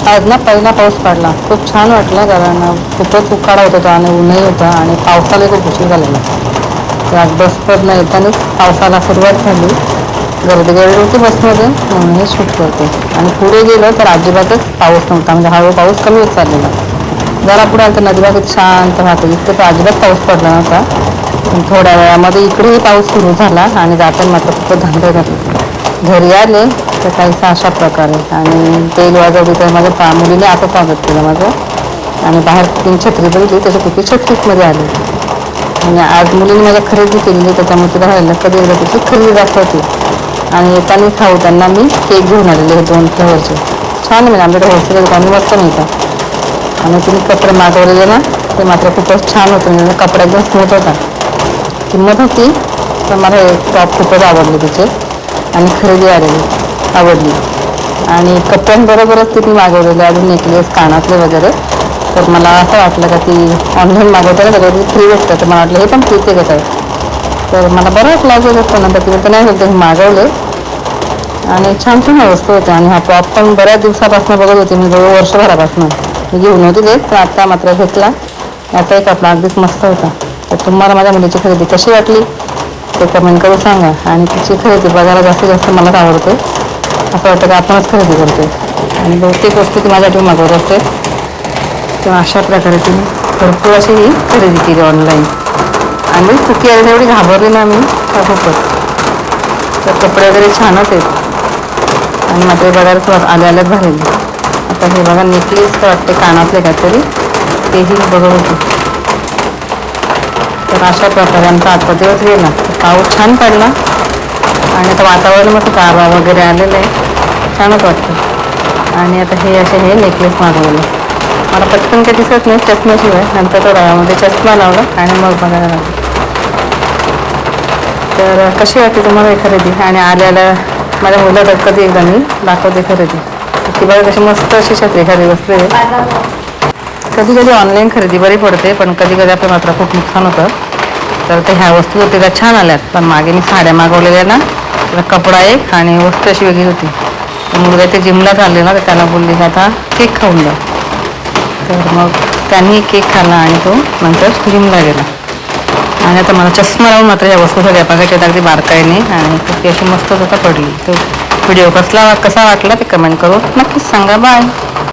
आज ना पहिला पाऊस पडला, खूप छान वाटलं कारण खूपच उकाडा होत होता आणि ऊनही होता आणि पावसाला खूप उशीर झालेला. तर आज बस पण येतानाच पावसाला सुरुवात झाली. गर्दी होती बसमध्ये म्हणून हे शूट करते. आणि पुढे गेलो तर अजिबातच पाऊस नव्हता, म्हणजे हळू पाऊस कमी होत चाललेला. जरा पुढे आलं तर नदीबागेत शांत राहते, इतकं तर अजिबात पाऊस पडला नव्हता. पण थोड्या वेळामध्ये इकडेही पाऊस सुरू झाला आणि जाताना मात्र खूप धांदळ घातली. घरी आले तर काहीसा अशा प्रकारे आणि तेल वाजवली तर माझ्या मुलीने असं स्वागत केलं माझं. आणि बाहेर तीन छत्री बघितली त्याच्या कुठे छत्रीमध्ये आली. आणि आज मुलीने माझ्या खरेदी केलेली, त्याच्यामुळे तिला राहिलं कधी एकदा तिची खरेदी दाखवते. आणि येताना खाऊ त्यांना मी केक घेऊन आलेले 2 फ्लेवरचे. छान म्हणजे आमच्याकडे होलसेल दुकान मस्त मिळतात. आणि तुम्ही कपडे मागवलेले ना ते मात्र खूपच छान होते, म्हणजे कपडा एकदम स्मूथ होता. किंमत होती पण मला हे टॉप खूपच आवडले तिचे आणि खरेदी आलेली आवडली. आणि कपड्यांबरोबरच ती मागवलेली अजून नेकलेस कानातले वगैरे. तर मला असं वाटलं का ती ऑनलाईन मागवताना सगळं फ्री भेटतं, तर मला वाटलं हे पण फ्रीच आहे कसं आहे. तर मला बरं वाटलं अजून असतं नंतर तिने तर नाही बोलते हे मागवले. आणि छान छान वस्तू होते. आणि हा टॉप पण बऱ्याच दिवसापासून बघत होते मी, जवळ वर्षभरापासून मी घेऊन नव्हती देत, पण आत्ता मात्र घेतला. याचा एक आपला अगदीच मस्त होता. तर तुम्हाला माझ्या मुलीची खरेदी कशी वाटली ते कमेंट करून सांगा. आणि तिची खरेदी बघायला जास्तीत जास्त मलाच आवडते. असं वाटतं की आपणच खरेदी करते आणि बहुतेक वस्तू ती माझ्यासाठी मागवत असते. तेव्हा अशा प्रकारे तिने भरपूर अशी ही खरेदी केली ऑनलाईन. आणि चुकी आली एवढी घाबरली ना मी खूपच. तर कपडे वगैरे छानच आहेत आणि मात्र बघायला थोडं आल्याच झालेली. आता हे बघा नेकलेस तर वाटते कानातले काहीतरी, तेही बघत होते. तर अशा प्रकारे आमचा आजचा दिवस गेला. पाऊस छान पडला आणि आता वातावरण मस्त गारवा वगैरे आलेलं आहे, छानच वाटतं. आणि आता हे असे हे नेकलेस मागवले. मला पटकन काही दिसत नाही चष्म्याशिवाय, नंतर तो डोळ्यामध्ये चष्मा लावला आणि मग बघायला लागला. तर कशी वाटते तुम्हाला ही खरेदी. आणि आल्याला माझ्या मुलं कधी एकदा मी दाखवते खरेदी. ती बघा कशी मस्त अशी छत्री खाली बसले. कधी कधी ऑनलाईन खरेदी बरी पडते, पण कधी कधी आपलं मात्र खूप नुकसान होतं. तर ते ह्या वस्तू होते त्या छान आल्यात, पण मागे मी साड्या मागवलेल्या ना, त्याचा कपडा एक आणि वस्तू अशी वेगळी होती. तर मुलगा ते जिमला चालले ना, तर त्याला बोलले की आता केक खाऊन द्या. तर मग त्यांनी केक खाल्ला आणि तो नंतर जिमला गेला. आणि आता मला चष्मा लावून मात्र ह्या वस्तू सगळ्या बघायच्या अगदी बारकाईने. आणि ती अशी मस्तच आता पडली. तो व्हिडिओ कसा वाटला ते कमेंट करून नक्कीच सांगा. बाय.